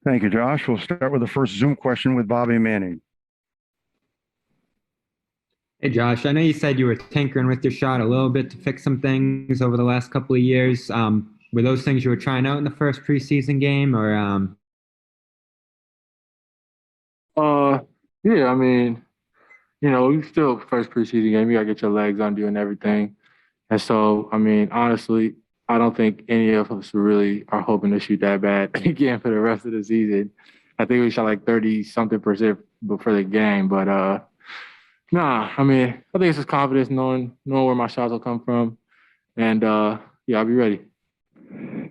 Thank you, Josh. We'll start with the first Zoom question with Bobby Manning. Hey Josh, I know you said you were tinkering with your shot a little bit to fix some things over the last couple of years. Were those things you were trying out in the first preseason game, or Uh, yeah, I mean, you still first preseason game, you gotta get your legs under you and everything. And so, I mean, honestly, I don't think any of us really are hoping to shoot that bad again for the rest of the season. I think we shot like 30 something percent for the game, but nah, I mean, I think it's just confidence knowing where my shots will come from. And yeah, I'll be ready.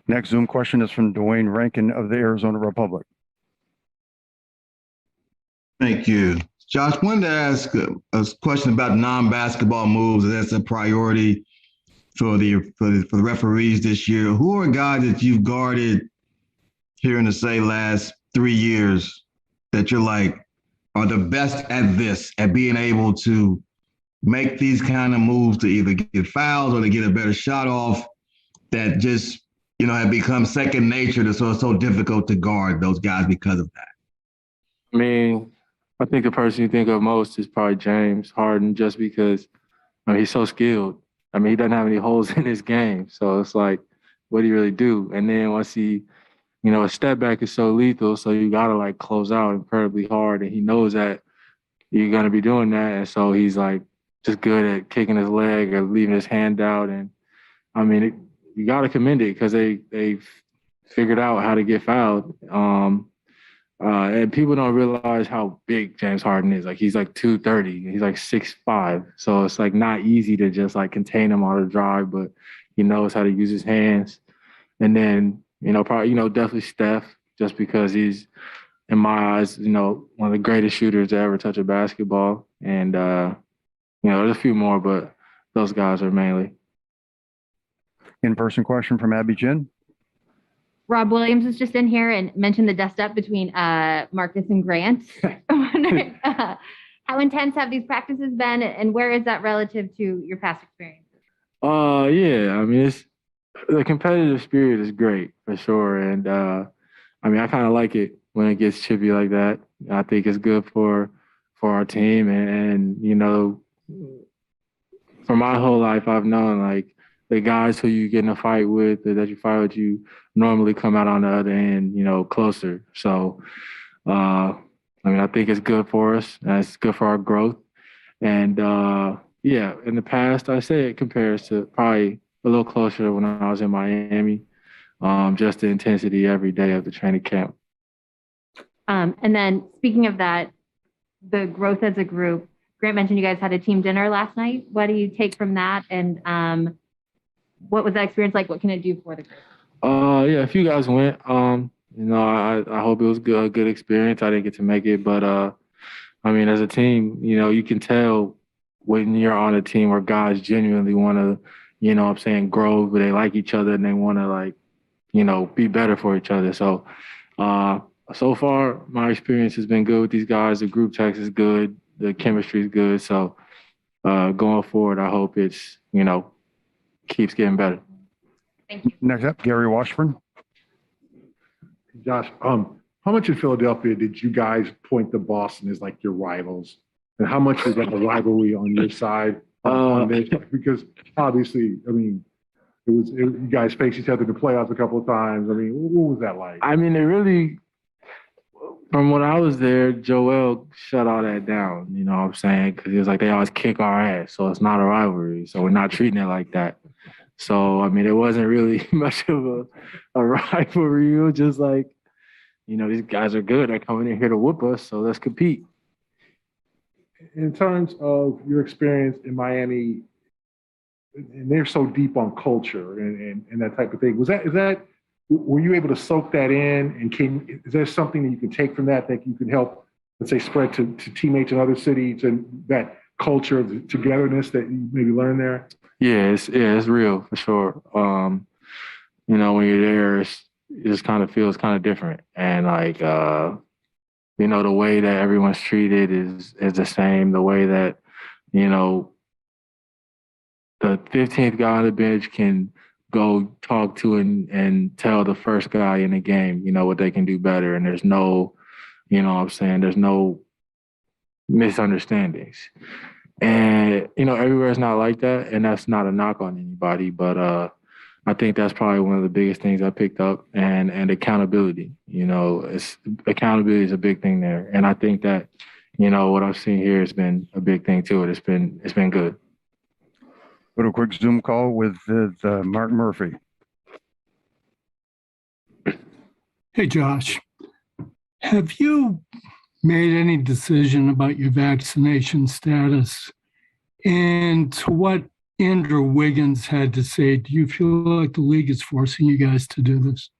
Next Zoom question is from Dwayne Rankin of the Arizona Republic. Thank you. Josh, wanted to ask a question about non-basketball moves. That's a priority for the referees this year. Who are guys that you've guarded here in the last 3 years that you're like are the best at this, at being able to make these kind of moves to either get fouls or to get a better shot off that just, have become second nature to so it's so difficult to guard those guys because of that? I mean, I think the person you think of most is probably James Harden, just because he's so skilled. I mean, he doesn't have any holes in his game. So it's like, what do you really do? And then once a step back is so lethal, so you got to like close out incredibly hard. And he knows that you're going to be doing that. And so he's like just good at kicking his leg or leaving his hand out. And I mean, you got to commend it because they figured out how to get fouled. And people don't realize how big James Harden is. Like he's like 230. He's like 6'5". So it's like not easy to just like contain him on the drive, but he knows how to use his hands. And then, probably, definitely Steph, just because he's, in my eyes, one of the greatest shooters to ever touch a basketball. And there's a few more, but those guys are mainly. In-person question from Abby Jin. Rob Williams was just in here and mentioned the dust up between Marcus and Grant. I'm wondering, how intense have these practices been, and where is that relative to your past experiences? Yeah, I mean, the competitive spirit is great for sure, and I mean, I kind of like it when it gets chippy like that. I think it's good for our team, and for my whole life, I've known like the guys who you get in a fight with, or that you fight with, you normally come out on the other end, closer. So, I mean, I think it's good for us. And it's good for our growth. And yeah, in the past, I say it compares to probably a little closer when I was in Miami. Just the intensity every day of the training camp. And then speaking of that, the growth as a group, Grant mentioned you guys had a team dinner last night. What do you take from that? And what was that experience like? What can it do for the group? Yeah, a few guys went. I hope it was a good experience. I didn't get to make it, but I mean, as a team, you can tell when you're on a team where guys genuinely want to, grow, but they like each other and they want to like, be better for each other. So, so far, my experience has been good with these guys. The group text is good. The chemistry is good. So, going forward, I hope it's, keeps getting better. Thank you. Next up, Gary Washburn. Josh, how much in Philadelphia did you guys point to Boston as like your rivals? And how much was that a rivalry on your side on this? Because obviously, I mean, you guys faced each other in the playoffs a couple of times. I mean, what was that like? I mean, it really, from when I was there, Joel shut all that down, you know what I'm saying? Because he was like, they always kick our ass, so it's not a rivalry. So we're not treating it like that. So, I mean, it wasn't really much of a rivalry. It was just like, these guys are good. They're coming in here to whoop us, so let's compete. In terms of your experience in Miami, and they're so deep on culture and that type of thing, were you able to soak that in? And is there something that you can take from that you can help, let's say, spread to teammates in other cities, and that culture of togetherness that you maybe learned there? Yeah, it's real for sure. When you're there, it just kind of feels kind of different, and like the way that everyone's treated is the same. The way that the 15th guy on the bench can go talk to and tell the first guy in the game, what they can do better. And there's no, what I'm saying, there's no misunderstandings. And, everywhere is not like that. And that's not a knock on anybody. But I think that's probably one of the biggest things I picked up, and accountability. Accountability is a big thing there. And I think that, what I've seen here has been a big thing to it. It's been good. Go to a quick Zoom call with Mark Murphy. Hey, Josh, have you made any decision about your vaccination status? And to what Andrew Wiggins had to say, do you feel like the league is forcing you guys to do this?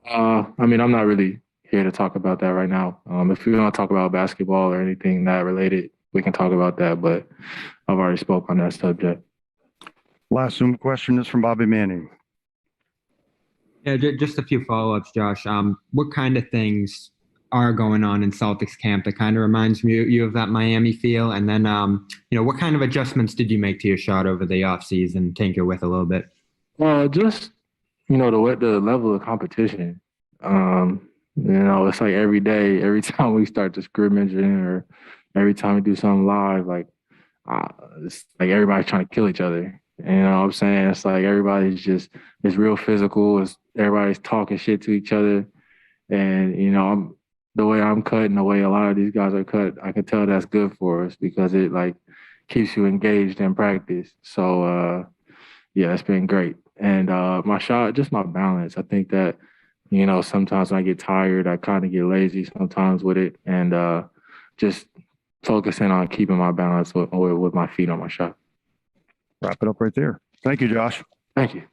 I'm not really here to talk about that right now. If we want to talk about basketball or anything that related, we can talk about that, but I've already spoke on that subject. Last Zoom question is from Bobby Manning. Yeah, just a few follow-ups, Josh. What kind of things are going on in Celtics camp that kind of reminds you of that Miami feel? And then, what kind of adjustments did you make to your shot over the offseason, tinker with a little bit? Just, the level of competition. It's like every day, every time we start to scrimmaging or every time we do something live, it's like everybody's trying to kill each other. You know what I'm saying? It's like everybody's it's real physical. Everybody's talking shit to each other. And, the way I'm cut and the way a lot of these guys are cut, I can tell that's good for us because it keeps you engaged in practice. So, it's been great. And my shot, just my balance. I think that, sometimes when I get tired, I kind of get lazy sometimes with it, and just focusing on keeping my balance with my feet on my shot. Wrap it up right there. Thank you, Josh. Thank you.